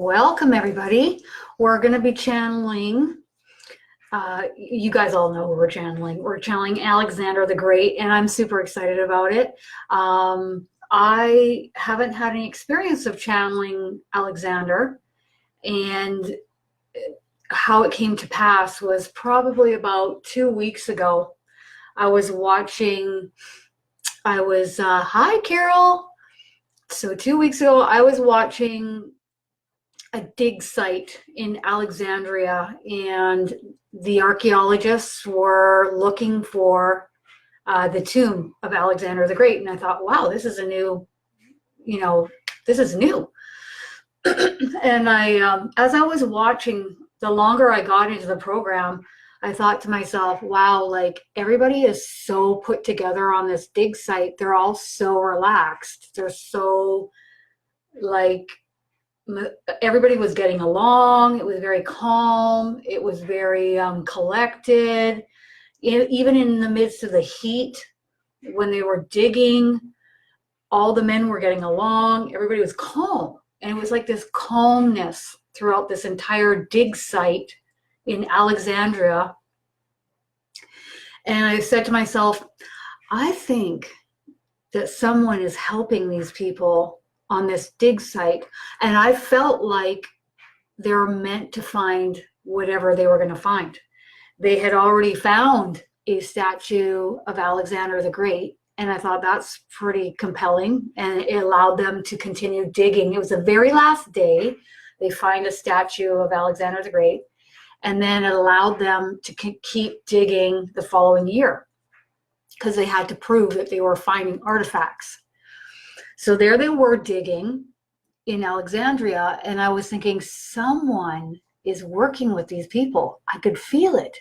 Welcome, everybody. We're going to be channeling, you guys all know who we're channeling. We're channeling Alexander the Great, and I'm super excited about it. I haven't had any experience of channeling Alexander, and how it came to pass was probably about 2 weeks ago. I was watching, hi, Carol. So 2 weeks ago, I was watching a dig site in Alexandria, and the archaeologists were looking for the tomb of Alexander the Great. And I thought, wow, this is a new, this is new. And as I was watching, the longer I got into the program, I thought to myself, wow, like everybody is so put together on this dig site. They're all so relaxed. They're so like, everybody was getting along. It was very calm. It was very collected. Even in the midst of the heat, when they were digging, all the men were getting along. Everybody was calm. And it was like this calmness throughout this entire dig site in Alexandria. And I said to myself, I think that someone is helping these people on this dig site. And I felt like they're meant to find whatever they were going to find. They had already found a statue of Alexander the Great. And I thought that's pretty compelling. And it allowed them to continue digging. It was the very last day they find a statue of Alexander the Great. And then it allowed them to keep digging the following year, because they had to prove that they were finding artifacts. So there they were digging in Alexandria, and I was thinking, someone is working with these people. I could feel it.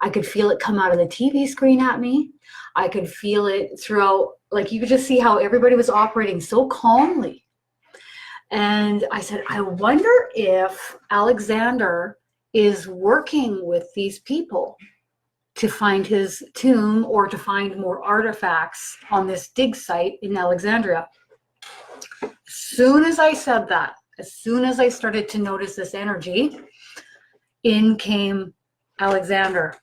I could feel it come out of the TV screen at me. I could feel it throughout, like you could just see how everybody was operating so calmly. And I said, I wonder if Alexander is working with these people to find his tomb or to find more artifacts on this dig site in Alexandria. As soon as I said that, as soon as I started to notice this energy, in came Alexander.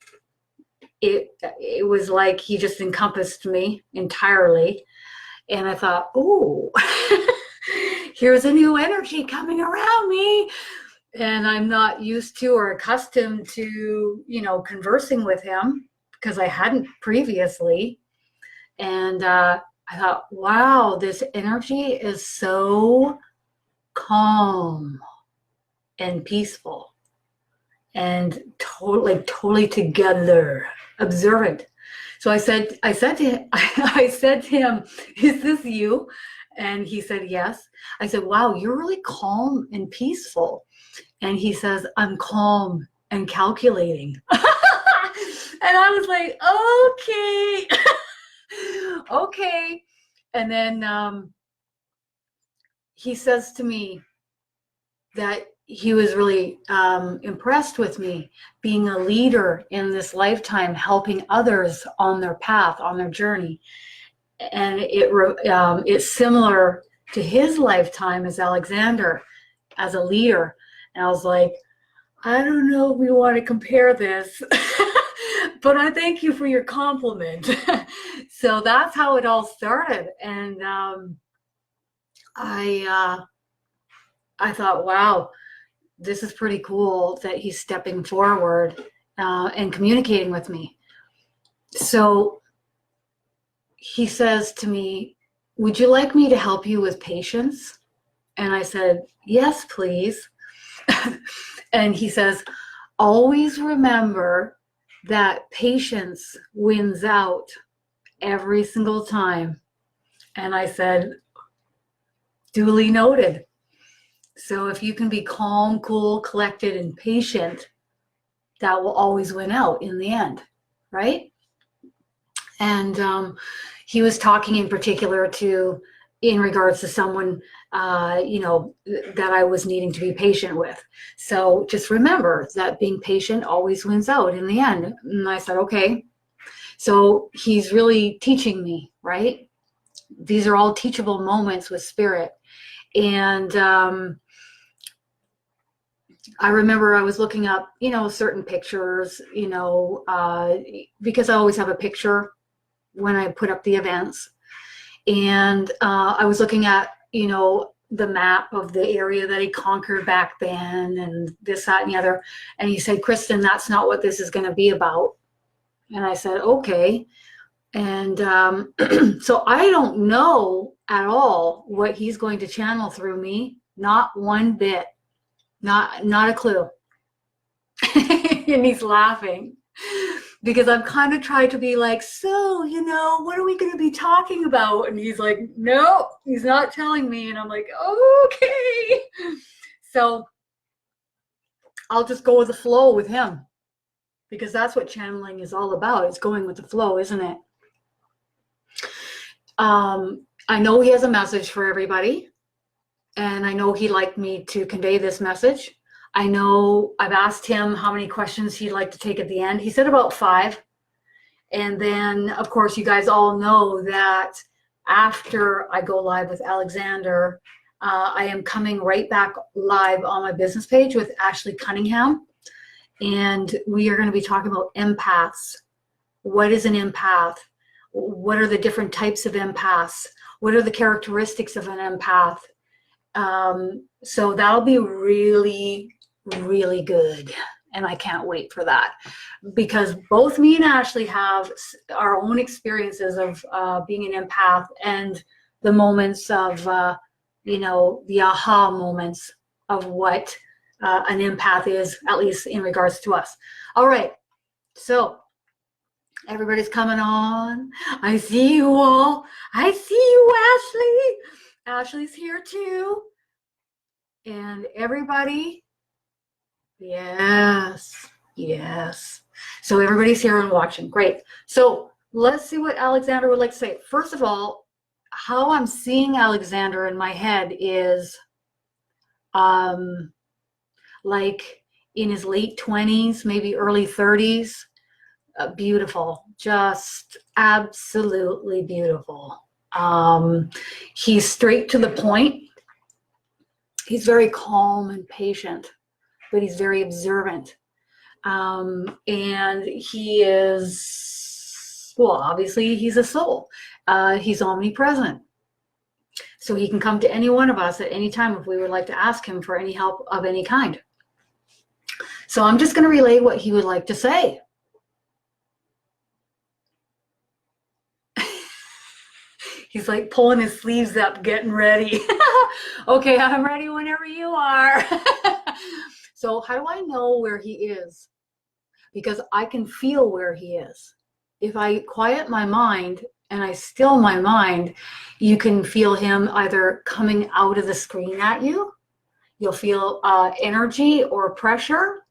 It was like he just encompassed me entirely. And I thought, oh, here's a new energy coming around me. And I'm not used to or accustomed to, conversing with him, because I hadn't previously. And I thought, wow, this energy is so calm and peaceful and totally together, observant. So I said to him, is this you? And he said, yes. I said, wow, you're really calm and peaceful. And he says, I'm calm and calculating. And I was like, okay. Okay. And then he says to me that he was really impressed with me being a leader in this lifetime, helping others on their path, on their journey. And it's similar to his lifetime as Alexander, as a leader. And I was like, I don't know if we want to compare this, but I thank you for your compliment. So that's how it all started. And I thought, wow, this is pretty cool that he's stepping forward and communicating with me. So he says to me, would you like me to help you with patience? And I said, yes, please. And he says, always remember that patience wins out every single time. And I said, duly noted. So if you can be calm, cool, collected, and patient, that will always win out in the end, right? And he was talking in particular in regards to someone, that I was needing to be patient with. So just remember that being patient always wins out in the end. And I said, okay. So he's really teaching me, right? These are all teachable moments with spirit. And I remember I was looking up, certain pictures, because I always have a picture when I put up the events. And I was looking at, the map of the area that he conquered back then and this, that, and the other. And he said, Kristen, that's not what this is going to be about. And I said, okay. And so I don't know at all what he's going to channel through me. Not one bit. Not a clue. And he's laughing because I've kind of tried to be like, so, what are we going to be talking about? And he's like, no, he's not telling me. And I'm like, okay. So I'll just go with the flow with him, because that's what channeling is all about. It's going with the flow, isn't it? I know he has a message for everybody, and I know he'd like me to convey this message. I know I've asked him how many questions he'd like to take at the end. He said about 5. And then, of course, you guys all know that after I go live with Alexander, I am coming right back live on my business page with Ashley Cunningham. And we are going to be talking about empaths. What is an empath? What are the different types of empaths? What are the characteristics of an empath? So that'll be really, really good. And I can't wait for that, because both me and Ashley have our own experiences of being an empath, and the moments of, the aha moments of what an empath is, at least in regards to us. All right. So everybody's coming on. I see you all. I see you, Ashley. Ashley's here too. And everybody, yes. So everybody's here and watching. Great. So let's see what Alexander would like to say. First of all, how I'm seeing Alexander in my head is like in his late 20s, maybe early 30s. Beautiful, just absolutely beautiful. He's straight to the point. He's very calm and patient, but he's very observant. And he is, well, obviously he's a soul. He's omnipresent. So he can come to any one of us at any time if we would like to ask him for any help of any kind. So I'm just going to relay what he would like to say. He's like pulling his sleeves up, getting ready. Okay, I'm ready whenever you are. So how do I know where he is? Because I can feel where he is. If I quiet my mind and I still my mind, you can feel him either coming out of the screen at you. You'll feel energy or pressure.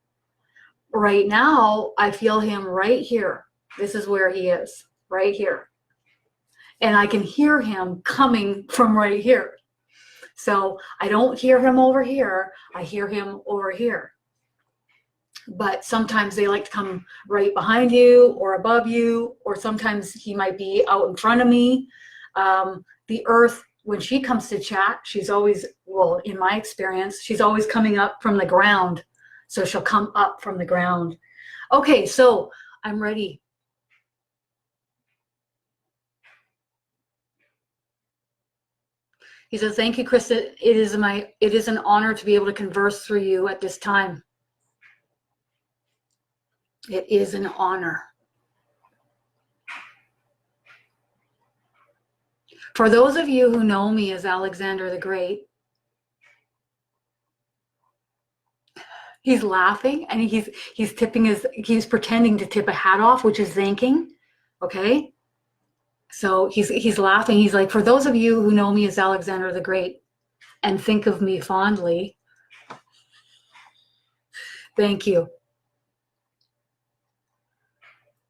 Right now, I feel him right here. This is where he is, right here. And I can hear him coming from right here. So I don't hear him over here. I hear him over here. But sometimes they like to come right behind you or above you, or sometimes he might be out in front of me. The earth, when she comes to chat, she's always, well, in my experience, she's always coming up from the ground. So she'll come up from the ground. Okay, so I'm ready. He says, thank you, Krista. It is an honor to be able to converse through you at this time. It is an honor. For those of you who know me as Alexander the Great, he's laughing and he's pretending to tip a hat off, which is thanking. Okay. So he's laughing. He's like, for those of you who know me as Alexander the Great and think of me fondly, thank you.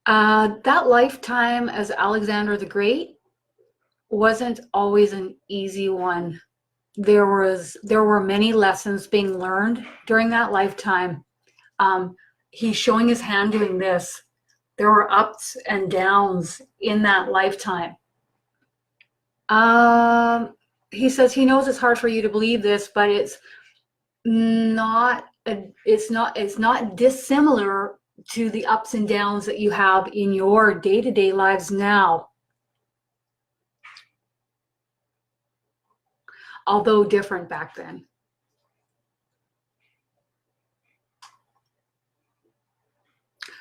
That lifetime as Alexander the Great wasn't always an easy one. There were many lessons being learned during that lifetime. He's showing his hand doing this. There were ups and downs in that lifetime. He says he knows it's hard for you to believe this, but it's not it's not dissimilar to the ups and downs that you have in your day-to-day lives now, although different back then.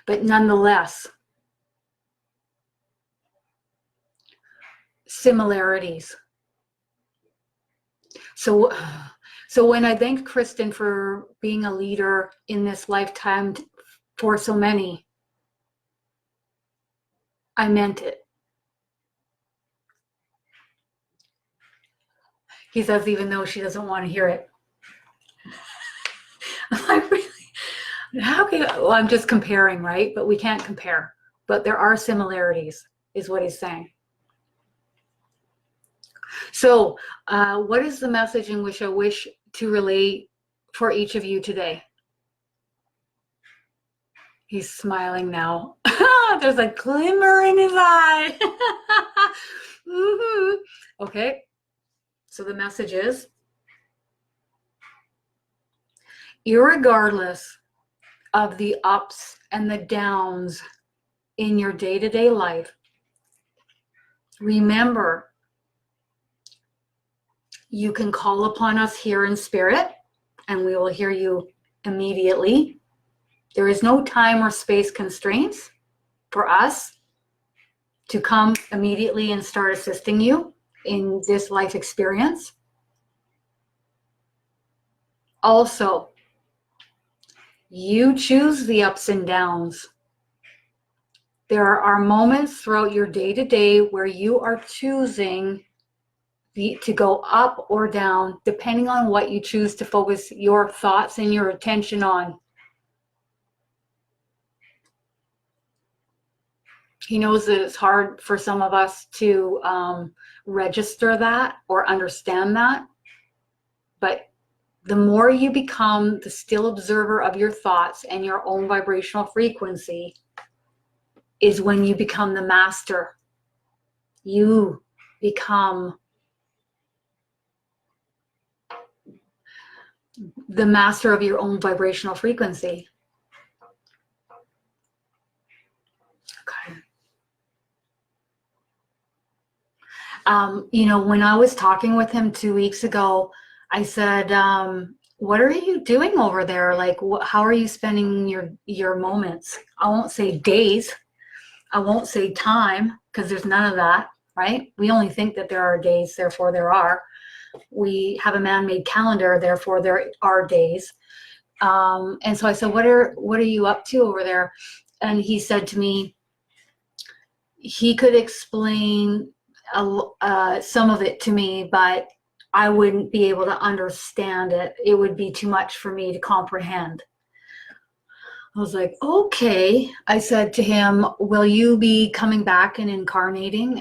But nonetheless, similarities. So when I thanked Kristen for being a leader in this lifetime for so many, I meant it. He says, even though she doesn't want to hear it. I'm like, really? How can you? Well, I'm just comparing, right? But we can't compare. But there are similarities, is what he's saying. So what is the message in which I wish to relay for each of you today? He's smiling now. There's a glimmer in his eye. Mm-hmm. Okay. So the message is, irregardless of the ups and the downs in your day-to-day life, remember, you can call upon us here in spirit, and we will hear you immediately. There is no time or space constraints for us to come immediately and start assisting you in this life experience. Also, you choose the ups and downs. There are moments throughout your day-to-day where you are choosing to go up or down, depending on what you choose to focus your thoughts and your attention on. He knows that it's hard for some of us to register that or understand that. But the more you become the still observer of your thoughts and your own vibrational frequency is when you become the master. You become the master of your own vibrational frequency. Okay. When I was talking with him 2 weeks ago, I said, what are you doing over there? Like, how are you spending your moments? I won't say days. I won't say time, because there's none of that, right? We only think that there are days, therefore there are. We have a man-made calendar, therefore there are days. And so I said, what are you up to over there? And he said to me, he could explain some of it to me, but I wouldn't be able to understand it. It would be too much for me to comprehend. I was like, okay. I said to him, will you be coming back and incarnating,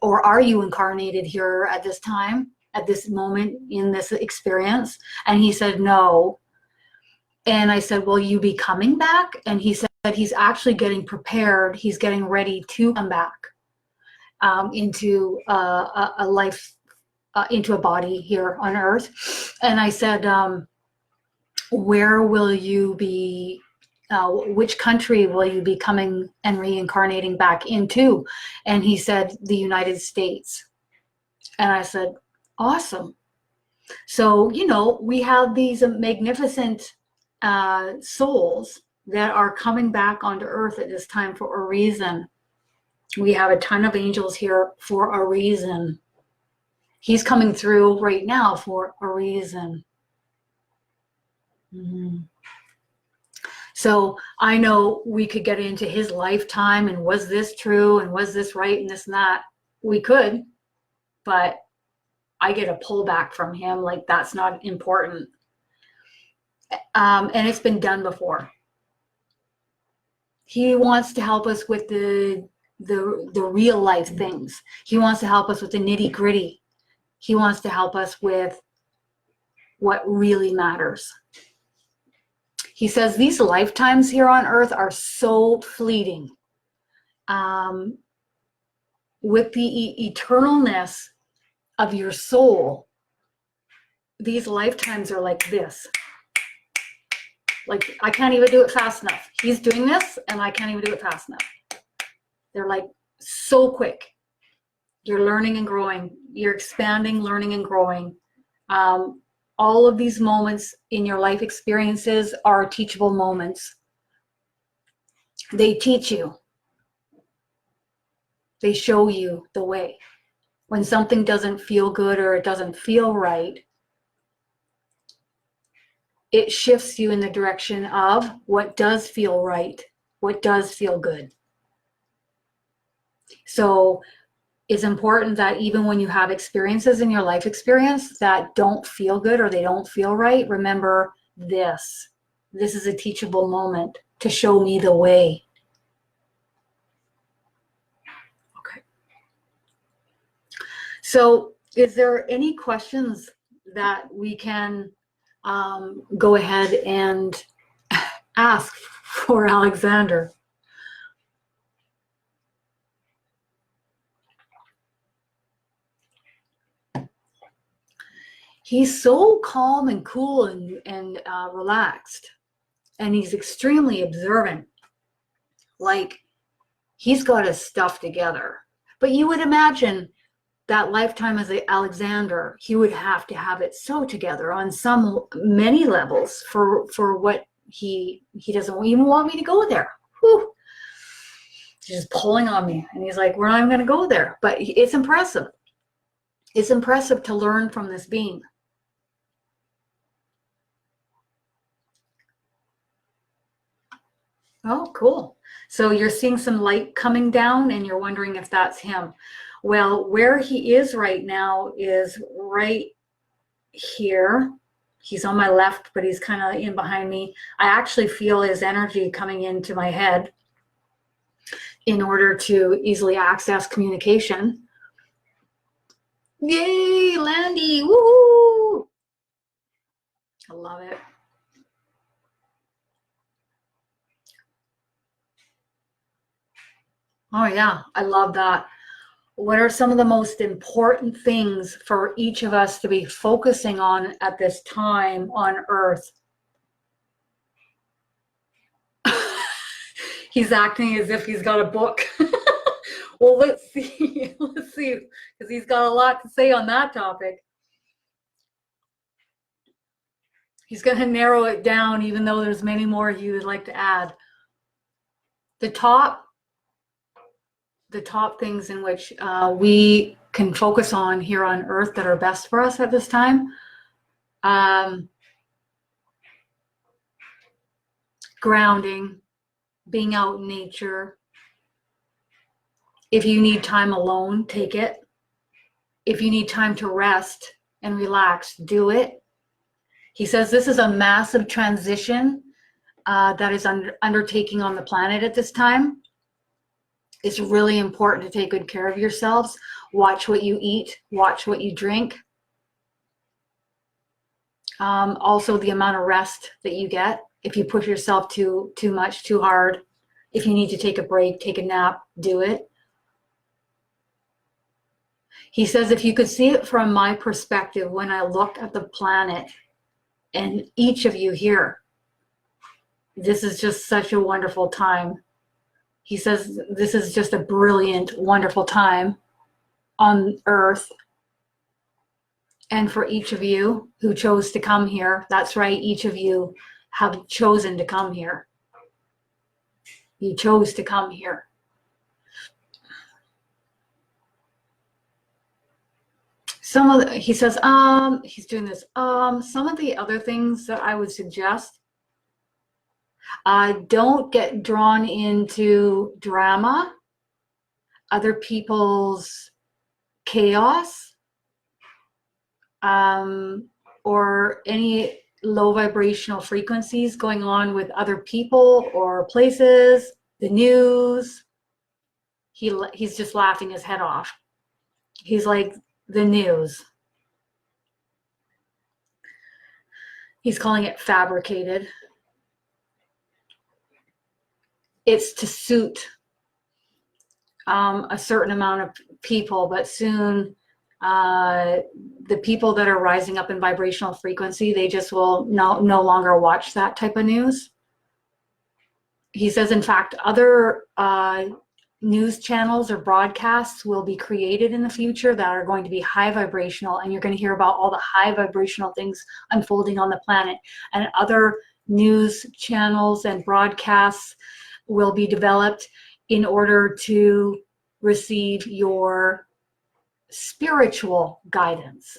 or are you incarnated here at this time, at this moment in this experience? And he said, no. And I said, will you be coming back? And he said he's actually getting prepared. He's getting ready to come back into a life, into a body here on Earth. And I said, where will you be, which country will you be coming and reincarnating back into? And he said, the United States. And I said, awesome. So, we have these magnificent souls that are coming back onto Earth at this time for a reason. We have a ton of angels here for a reason. He's coming through right now for a reason. Mm-hmm. So I know we could get into his lifetime and was this true and was this right and this and that. We could, but I get a pullback from him, like that's not important. And it's been done before. He wants to help us with the real life things. He wants to help us with the nitty gritty. He wants to help us with what really matters. He says these lifetimes here on Earth are so fleeting. With the eternalness of your soul, these lifetimes are like this. Like, I can't even do it fast enough. He's doing this and I can't even do it fast enough. They're like so quick. You're learning and growing. You're expanding, learning and growing. All of these moments in your life experiences are teachable moments. They teach you. They show you the way. When something doesn't feel good or it doesn't feel right, it shifts you in the direction of what does feel right, what does feel good. So it's important that even when you have experiences in your life experience that don't feel good or they don't feel right, remember this. This is a teachable moment to show me the way. Okay. So is there any questions that we can go ahead and ask for Alexander? He's so calm and cool and relaxed, and he's extremely observant. Like, he's got his stuff together. But you would imagine that lifetime as Alexander, he would have to have it so together on many levels for what he doesn't even want me to go there. Whew. He's just pulling on me, and he's like, we're not even going to go there. But it's impressive. It's impressive to learn from this being. Oh, cool. So you're seeing some light coming down and you're wondering if that's him. Well, where he is right now is right here. He's on my left, but he's kind of in behind me. I actually feel his energy coming into my head in order to easily access communication. Yay, Landy, woohoo! I love it. Oh yeah, I love that. What are some of the most important things for each of us to be focusing on at this time on Earth? He's acting as if he's got a book. Well, let's see. Let's see, because he's got a lot to say on that topic. He's going to narrow it down, even though there's many more he would like to add. The top things in which we can focus on here on Earth that are best for us at this time. Grounding, being out in nature. If you need time alone, take it. If you need time to rest and relax, do it. He says this is a massive transition that is undertaking on the planet at this time. It's really important to take good care of yourselves. Watch what you eat. Watch what you drink. Also, the amount of rest that you get. If you push yourself too much, too hard. If you need to take a break, take a nap, do it. He says, if you could see it from my perspective, when I look at the planet and each of you here, this is just such a wonderful time. He says, this is just a brilliant, wonderful time on Earth. And for each of you who chose to come here, that's right, each of you have chosen to come here. You chose to come here. He says, he's doing this. Some of the other things that I would suggest, don't get drawn into drama, other people's chaos, or any low vibrational frequencies going on with other people or places, the news. He's just laughing his head off. He's like, the news. He's calling it fabricated. It's to suit a certain amount of people, but soon The people that are rising up in vibrational frequency, they just will no longer watch that type of news. He says, in fact, other news channels or broadcasts will be created in the future that are going to be high vibrational, and you're going to hear about all the high vibrational things unfolding on the planet. And other news channels and broadcasts will be developed in order to receive your spiritual guidance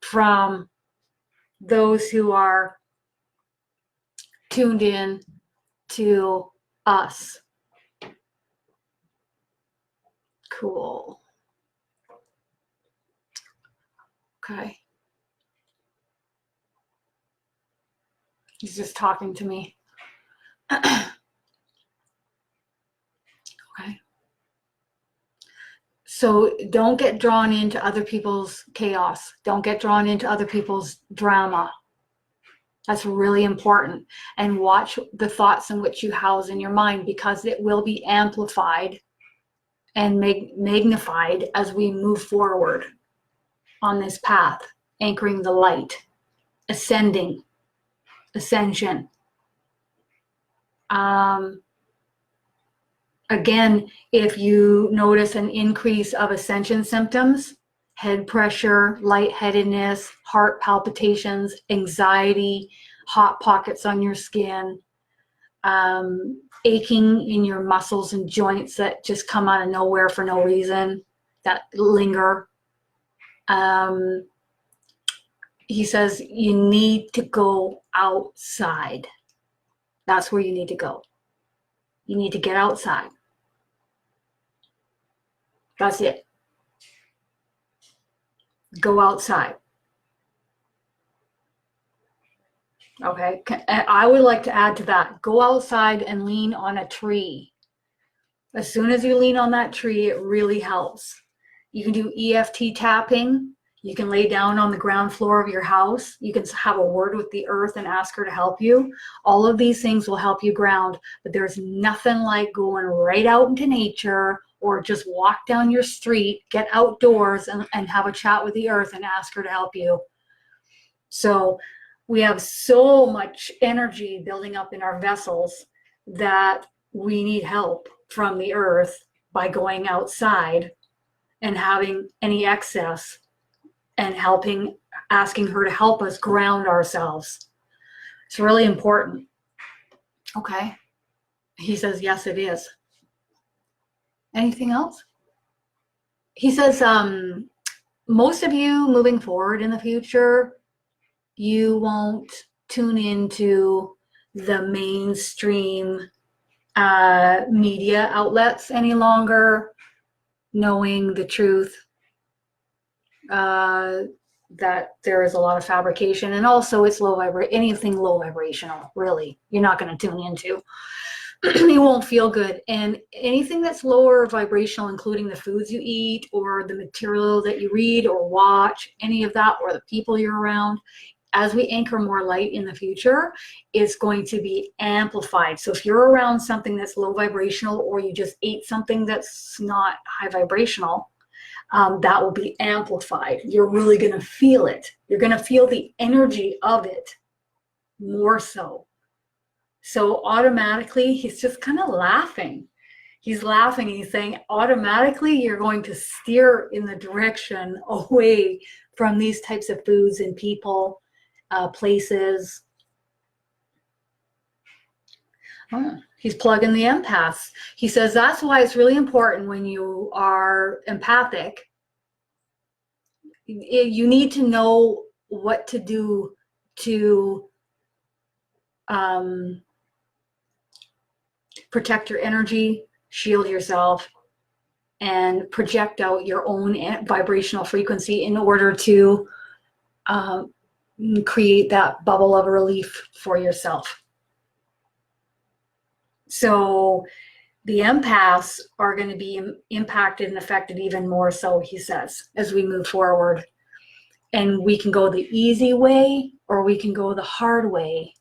from those who are tuned in to us. Cool. Okay. He's just talking to me. Okay. So don't get drawn into other people's chaos. Don't get drawn into other people's drama. That's really important. And watch the thoughts in which you house in your mind, because it will be amplified and magnified as we move forward on this path, anchoring the light, ascension. Again, if you notice an increase of ascension symptoms, head pressure, lightheadedness, heart palpitations, anxiety, hot pockets on your skin, aching in your muscles and joints that just come out of nowhere for no reason, that linger. He says you need to go outside. That's where you need to go. You need to get outside. That's it. Go outside. Okay. I would like to add to that. Go outside and lean on a tree. As soon as you lean on that tree, it really helps. You can do EFT tapping. You can lay down on the ground floor of your house. You can have a word with the earth and ask her to help you. All of these things will help you ground, but there's nothing like going right out into nature, or just walk down your street, get outdoors and have a chat with the earth and ask her to help you. So we have so much energy building up in our vessels that we need help from the earth by going outside and having any excess and asking her to help us ground ourselves. It's really important. Okay. He says, yes, it is. Anything else? He says, most of you moving forward in the future, you won't tune into the mainstream media outlets any longer, knowing the truth that there is a lot of fabrication, and also it's anything low vibrational, really, you're not going to tune into. You won't feel good. And anything that's lower vibrational, including the foods you eat or the material that you read or watch, any of that, or the people you're around, as we anchor more light in the future, it's going to be amplified. So if you're around something that's low vibrational, or you just ate something that's not high vibrational, that will be amplified. You're really going to feel it. You're going to feel the energy of it more so. So automatically, he's just kind of laughing. He's laughing and he's saying, automatically, you're going to steer in the direction away from these types of foods and people, places. He's plugging the empaths. He says that's why it's really important when you are empathic. You need to know what to do to protect your energy, shield yourself, and project out your own vibrational frequency in order to create that bubble of relief for yourself. So the empaths are going to be impacted and affected even more so, he says, as we move forward. And we can go the easy way, or we can go the hard way.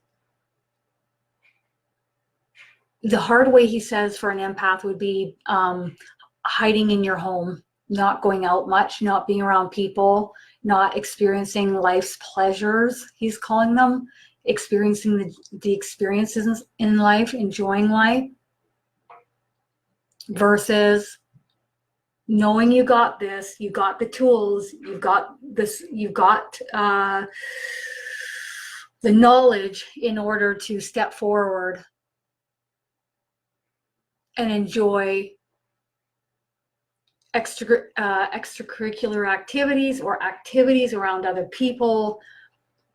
The hard way, he says, for an empath would be hiding in your home, not going out much, not being around people, not experiencing life's pleasures, he's calling them, experiencing the experiences in life, enjoying life, versus knowing you got this, you got the tools, you've got this, you've got the knowledge in order to step forward and enjoy extracurricular activities or activities around other people,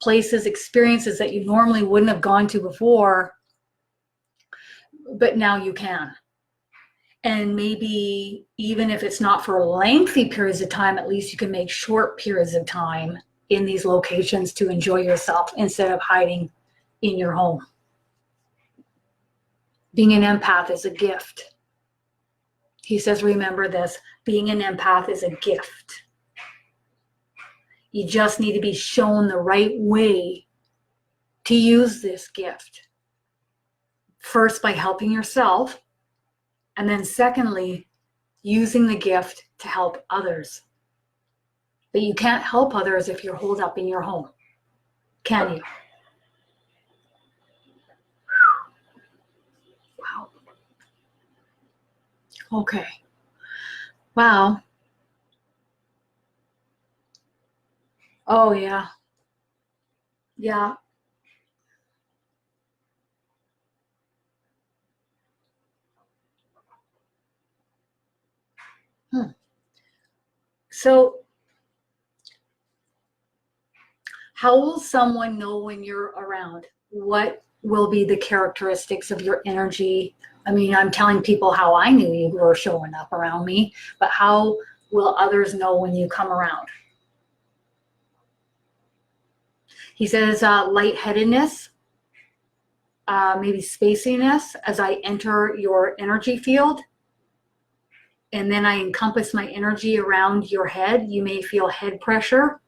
places, experiences that you normally wouldn't have gone to before, but now you can. And maybe even if it's not for lengthy periods of time, at least you can make short periods of time in these locations to enjoy yourself instead of hiding in your home. Being an empath is a gift. He says, remember this, being an empath is a gift. You just need to be shown the right way to use this gift. First, by helping yourself, and then secondly, using the gift to help others. But you can't help others if you're holed up in your home, can you? Wow. Okay. Wow. Oh, yeah. Yeah. So, how will someone know when you're around? What will be the characteristics of your energy? I mean, I'm telling people how I knew you were showing up around me, but how will others know when you come around? He says lightheadedness, maybe spaciness as I enter your energy field. And then I encompass my energy around your head. You may feel head pressure.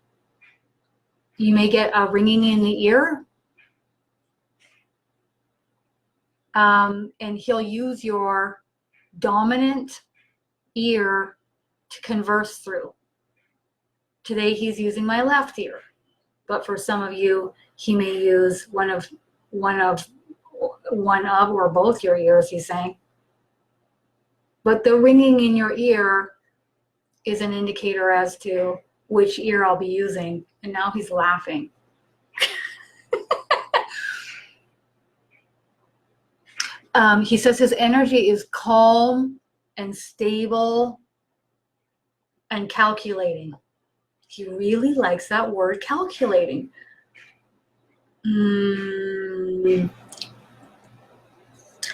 You may get a ringing in the ear. And he'll use your dominant ear to converse through. Today he's using my left ear, but for some of you, he may use one of or both your ears, he's saying. But the ringing in your ear is an indicator as to which ear I'll be using. And now he's laughing. He says his energy is calm and stable and calculating. He really likes that word, calculating.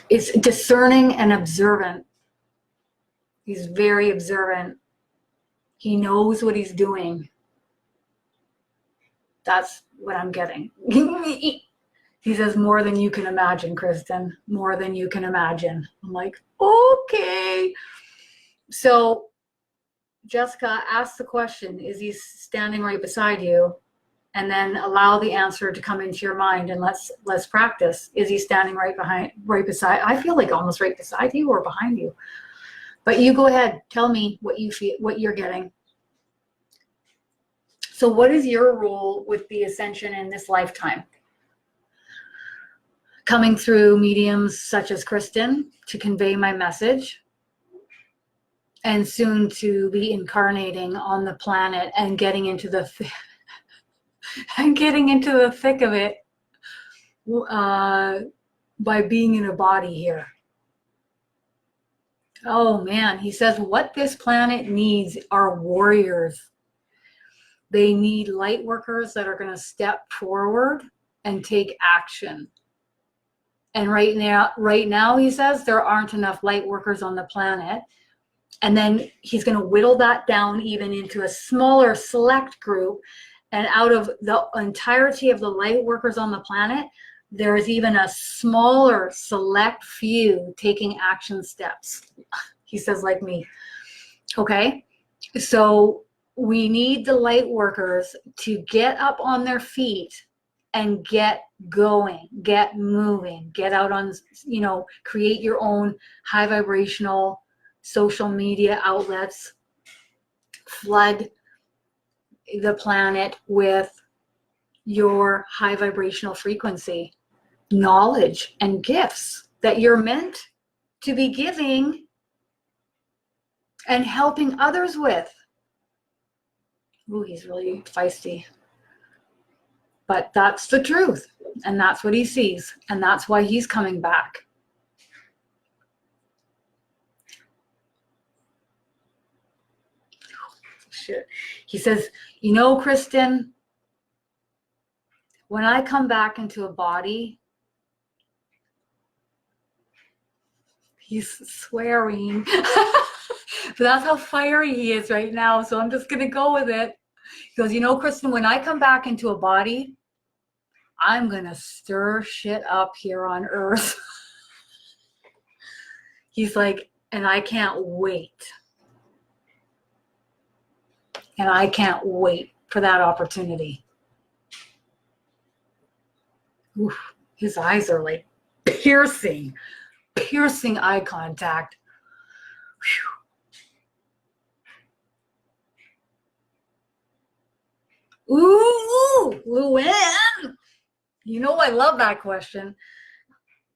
It's discerning and observant. He's very observant. He knows what he's doing. That's what I'm getting. He says, more than you can imagine, Kristen. More than you can imagine. I'm like, okay. So Jessica, ask the question, is he standing right beside you? And then allow the answer to come into your mind, and let's practice. Is he standing right beside? I feel like almost right beside you or behind you. But you go ahead, tell me what you feel, what you're getting. So what is your role with the ascension in this lifetime? Coming through mediums such as Kristen to convey my message, and soon to be incarnating on the planet and getting into the thick of it by being in a body here. Oh man, he says what this planet needs are warriors. They need light workers that are going to step forward and take action. And right now, he says there aren't enough light workers on the planet. And then he's going to whittle that down even into a smaller select group. And out of the entirety of the light workers on the planet, there is even a smaller select few taking action steps. He says, like me. Okay, so we need the light workers to get up on their feet and get going, get moving, get out on, create your own high vibrational social media outlets flood the planet with your high vibrational frequency, knowledge, and gifts that you're meant to be giving and helping others with. Ooh, he's really feisty. But that's the truth, and that's what he sees, and that's why he's coming back. Shit. He says, you know, Kristen, when I come back into a body, he's swearing. But that's how fiery he is right now, so I'm just going to go with it. He goes, you know, Kristen, when I come back into a body, I'm going to stir shit up here on Earth. He's like, and I can't wait. And I can't wait for that opportunity. Oof, his eyes are like piercing eye contact. Whew. Ooh, Luann. You know, I love that question.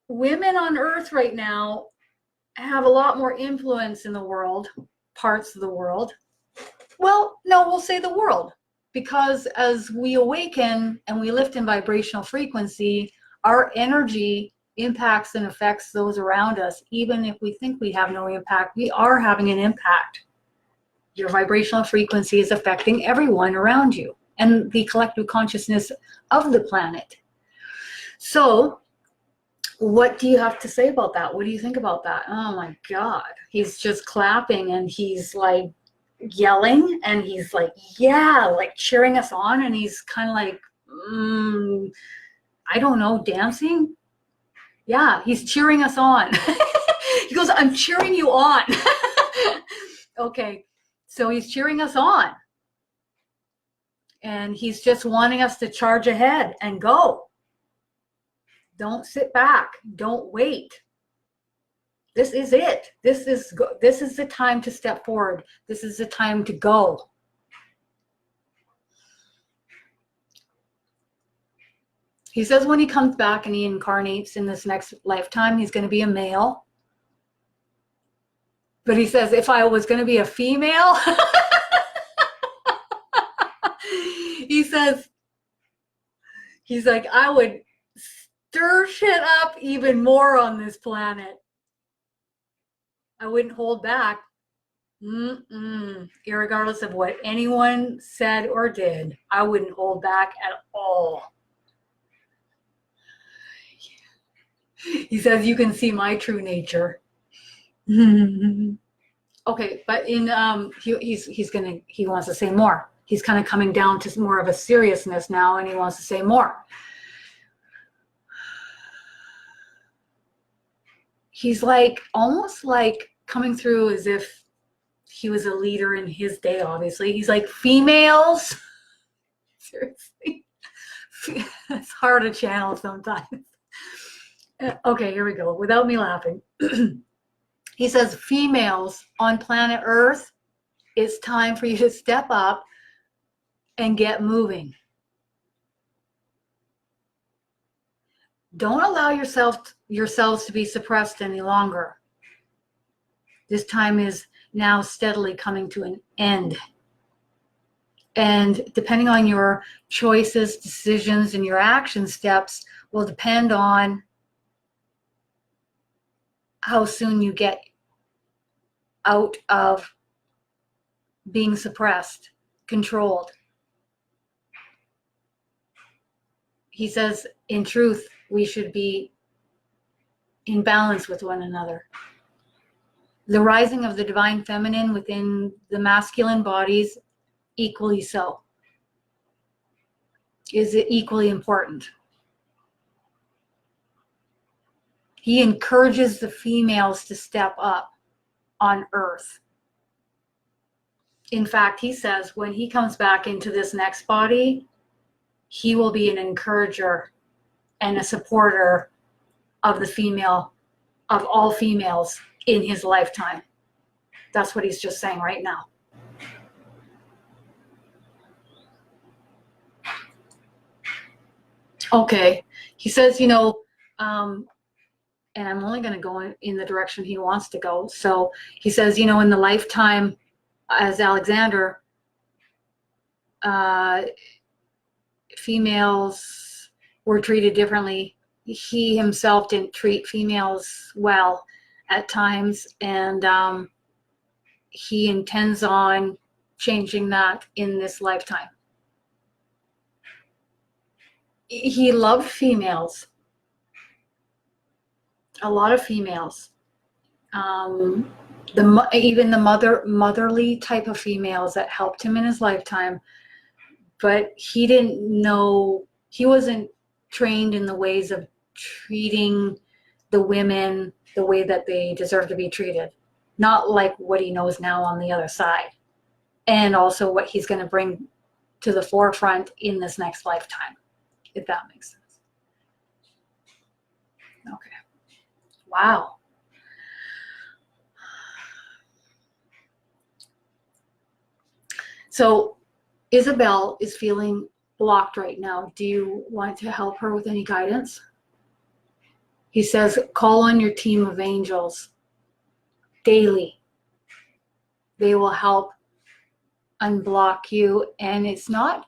Women on Earth right now have a lot more influence in the world, parts of the world. Well, no, we'll say the world, because as we awaken and we lift in vibrational frequency, our energy impacts and affects those around us. Even if we think we have no impact, we are having an impact. Your vibrational frequency is affecting everyone around you and the collective consciousness of the planet. So what do you have to say about that? What do you think about that? Oh my God. He's just clapping and he's like yelling and he's like, yeah, like cheering us on. And he's kind of like, I don't know, dancing. Yeah, he's cheering us on. He goes, I'm cheering you on. Okay, so he's cheering us on. And he's just wanting us to charge ahead and go. Don't sit back. Don't wait. This is it. This is the time to step forward. This is the time to go. He says when he comes back and he incarnates in this next lifetime, he's going to be a male. But he says, if I was going to be a female, he says, he's like, I would stir shit up even more on this planet. I wouldn't hold back. Irregardless of what anyone said or did, I wouldn't hold back at all. He says, you can see my true nature. Okay, but in he wants to say more. He's kind of coming down to more of a seriousness now, and he wants to say more. He's like almost like coming through as if he was a leader in his day, obviously. He's like, females, seriously, it's hard to channel sometimes. Okay, here we go, without me laughing. He says, females on planet Earth, it's time for you to step up and get moving. Don't allow yourselves to be suppressed any longer. This time is now steadily coming to an end. And depending on your choices, decisions, and your action steps will depend on how soon you get out of being suppressed, controlled. He says, in truth, we should be in balance with one another. The rising of the divine feminine within the masculine bodies, equally so, is equally important. He encourages the females to step up on Earth. In fact, he says when he comes back into this next body, he will be an encourager and a supporter of the female, of all females in his lifetime. That's what he's just saying right now. Okay. He says, and I'm only going to go in the direction he wants to go. So he says, in the lifetime as Alexander, uh, females were treated differently. He himself didn't treat females well at times, and he intends on changing that in this lifetime. He loved females, a lot of females. Um, even the motherly type of females that helped him in his lifetime, but he didn't know, he wasn't trained in the ways of treating the women the way that they deserve to be treated, not like what he knows now on the other side, and also what he's going to bring to the forefront in this next lifetime, if that makes sense. Okay. Wow. So Isabel is feeling blocked right now. Do you want to help her with any guidance? He says, call on your team of angels daily. They will help unblock you. And it's not,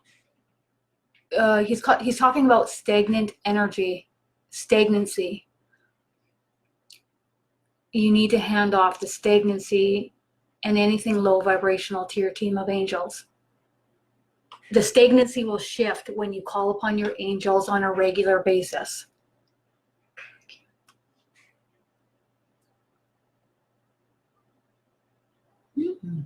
he's talking about stagnant energy, stagnancy. You need to hand off the stagnancy and anything low vibrational to your team of angels. The stagnancy will shift when you call upon your angels on a regular basis. Mm-hmm.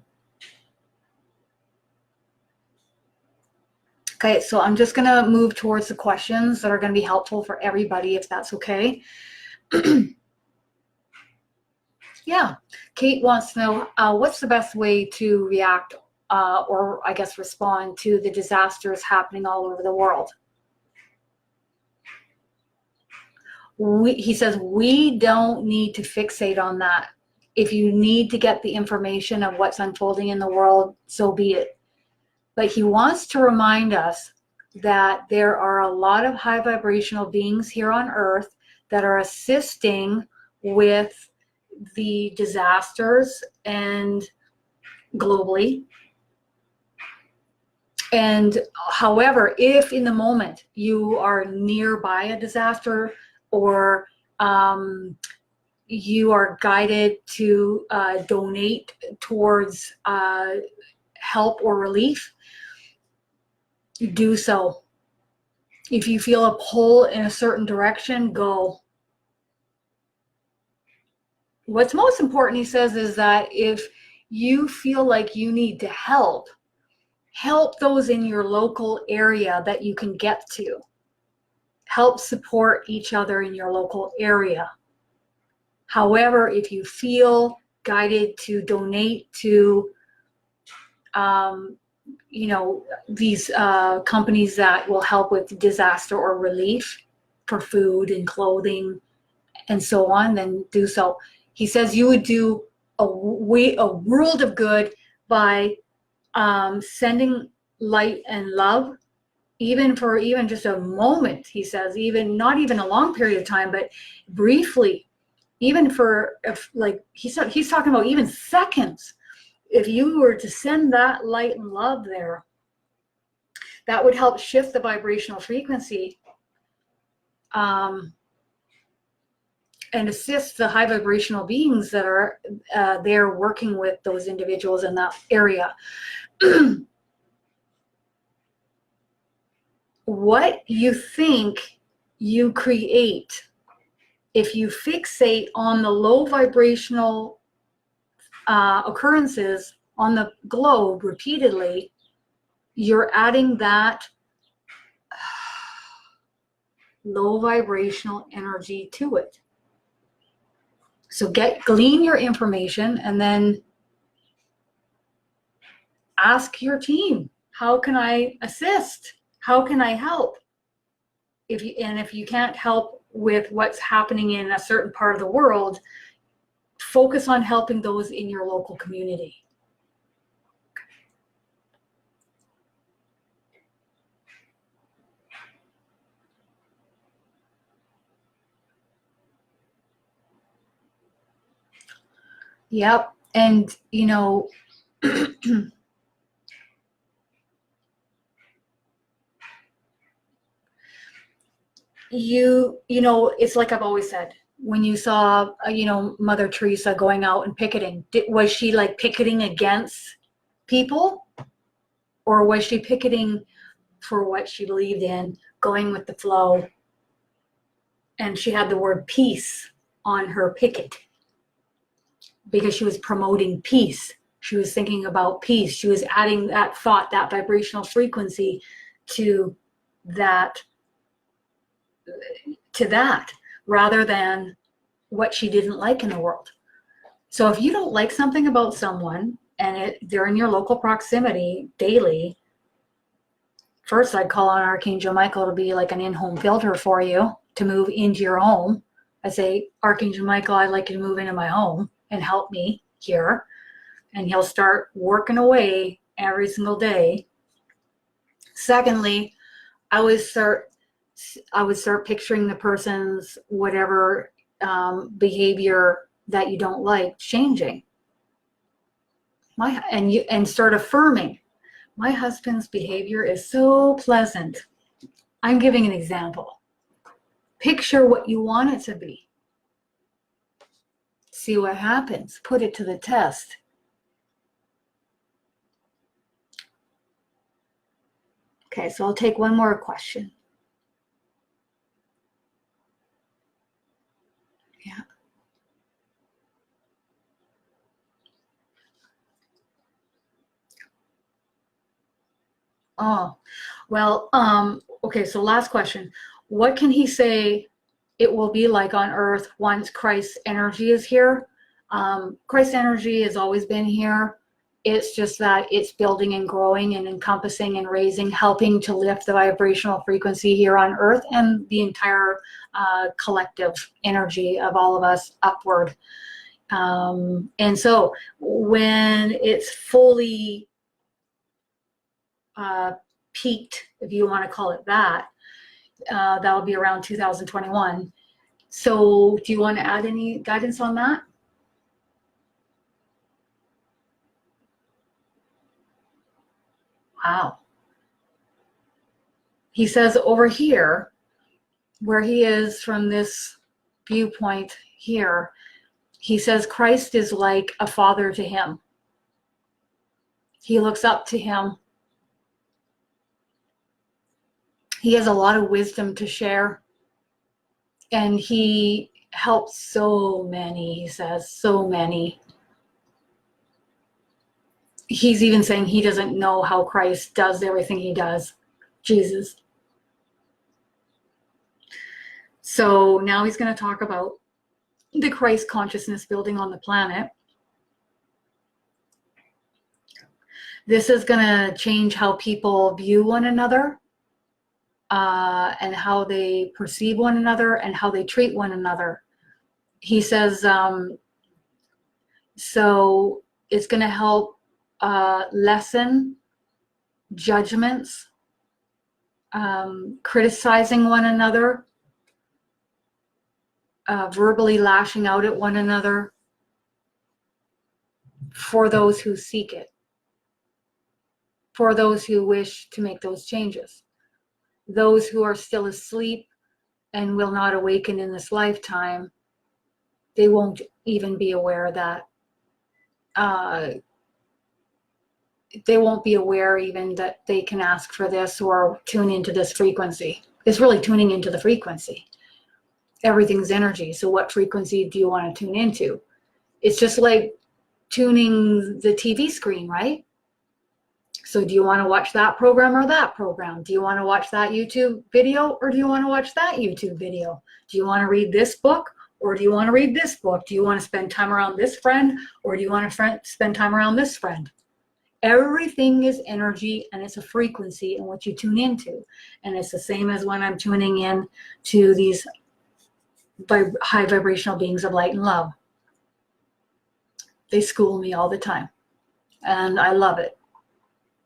Okay, so I'm just going to move towards the questions that are going to be helpful for everybody, if that's okay. Yeah, Kate wants to know what's the best way to react or I guess respond to the disasters happening all over the world. He says we don't need to fixate on that. If you need to get the information of what's unfolding in the world, so be it. But he wants to remind us that there are a lot of high vibrational beings here on Earth that are assisting with the disasters and globally. And however, if in the moment you are nearby a disaster or you are guided to donate towards help or relief, do so. If you feel a pull in a certain direction, go. What's most important, he says, is that if you feel like you need to help those in your local area that you can get to. Help support each other in your local area. However, if you feel guided to donate to these companies that will help with disaster or relief for food and clothing and so on, then do so. He says you would do a world of good by sending light and love, even for just a moment. He says, even not even a long period of time, but briefly, even for he's talking about even seconds. If you were to send that light and love there, that would help shift the vibrational frequency and assist the high vibrational beings that are there working with those individuals in that area. What you think you create, if you fixate on the low vibrational occurrences on the globe repeatedly, you're adding that low vibrational energy to it. So glean your information and then ask your team, how can I assist? How can I help? If you can't help with what's happening in a certain part of the world, focus on helping those in your local community. Yep. And, it's like I've always said, when you saw, Mother Teresa going out and picketing, was she like picketing against people, or was she picketing for what she believed in, going with the flow? And she had the word peace on her picket because she was promoting peace. She was thinking about peace. She was adding that thought, that vibrational frequency to that, rather than what she didn't like in the world. So if you don't like something about someone and they're in your local proximity daily, first I'd call on Archangel Michael to be like an in-home filter for you to move into your home. I say, Archangel Michael, I'd like you to move into my home and help me here. And he'll start working away every single day. Secondly, I would start picturing the person's whatever behavior that you don't like changing. And start affirming, my husband's behavior is so pleasant. I'm giving an example. Picture what you want it to be. See what happens. Put it to the test. Okay, so I'll take one more question. Yeah. Oh, well, okay, so last question. What can he say it will be like on Earth once Christ's energy is here? Christ's energy has always been here. It's just that it's building and growing and encompassing and raising, helping to lift the vibrational frequency here on Earth and the entire collective energy of all of us upward. And so when it's fully peaked, if you want to call it that, that will be around 2021. So do you want to add any guidance on that? Wow. He says over here, where he is from this viewpoint here, he says Christ is like a father to him. He looks up to him. He has a lot of wisdom to share. And he helps so many, he says, so many. He's even saying he doesn't know how Christ does everything he does. Jesus. So now he's going to talk about the Christ consciousness building on the planet. This is going to change how people view one another, and how they perceive one another and how they treat one another. He says, so it's going to help lessen judgments, criticizing one another, verbally lashing out at one another, for those who seek it, for those who wish to make those changes. Those who are still asleep and will not awaken in this lifetime, they won't even be aware that, they won't be aware even that they can ask for this or tune into this frequency. It's really tuning into the frequency. Everything's energy. So what frequency do you want to tune into? It's just like tuning the TV screen, right? So do you want to watch that program or that program? Do you want to watch that YouTube video or do you want to watch that YouTube video? Do you want to read this book or do you want to read this book? Do you want to spend time around this friend or do you want to spend time around this friend? Everything is energy and it's a frequency in what you tune into. And it's the same as when I'm tuning in to these high vibrational beings of light and love. They school me all the time and I love it.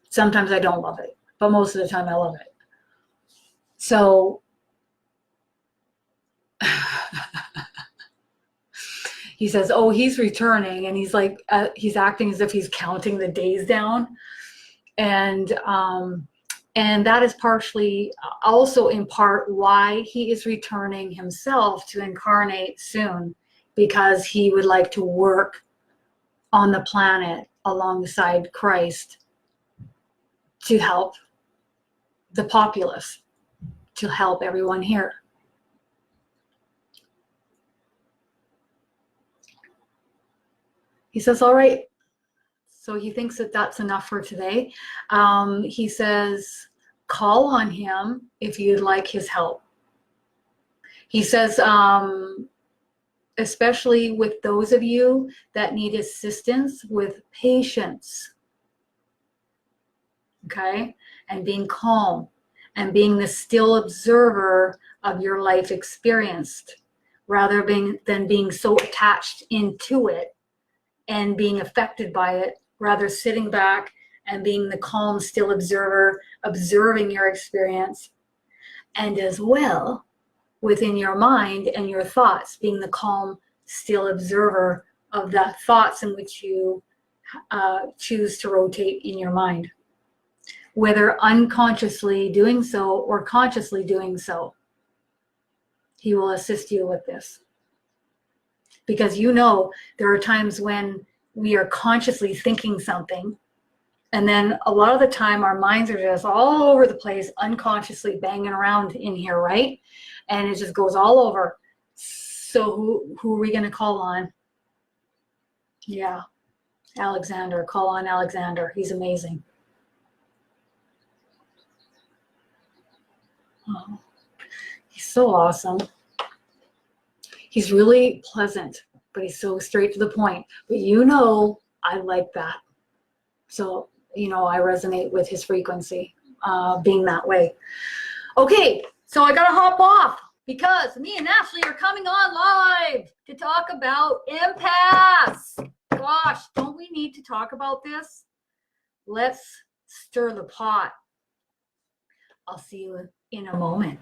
Sometimes I don't love it, but most of the time I love it. So he says, oh, he's returning. And he's like, he's acting as if he's counting the days down. And that is partially also in part why he is returning himself to incarnate soon, because he would like to work on the planet alongside Christ to help the populace, to help everyone here. He says, all right. So he thinks that that's enough for today. He says, call on him if you'd like his help. He says, especially with those of you that need assistance with patience, okay, and being calm and being the still observer of your life experienced, rather than being so attached into it and being affected by it, rather sitting back and being the calm, still observer, observing your experience, and as well within your mind and your thoughts, being the calm, still observer of the thoughts in which you choose to rotate in your mind, whether unconsciously doing so or consciously doing so. He will assist you with this. Because you know there are times when we are consciously thinking something, and then a lot of the time our minds are just all over the place, unconsciously banging around in here, right? And it just goes all over. So who are we going to call on? Yeah, Alexander. Call on Alexander. He's amazing. Oh, he's so awesome. He's really pleasant, but he's so straight to the point. But you know, I like that. So, you know, I resonate with his frequency, being that way. Okay, so I gotta hop off because me and Ashley are coming on live to talk about empaths. Gosh, don't we need to talk about this? Let's stir the pot. I'll see you in a moment.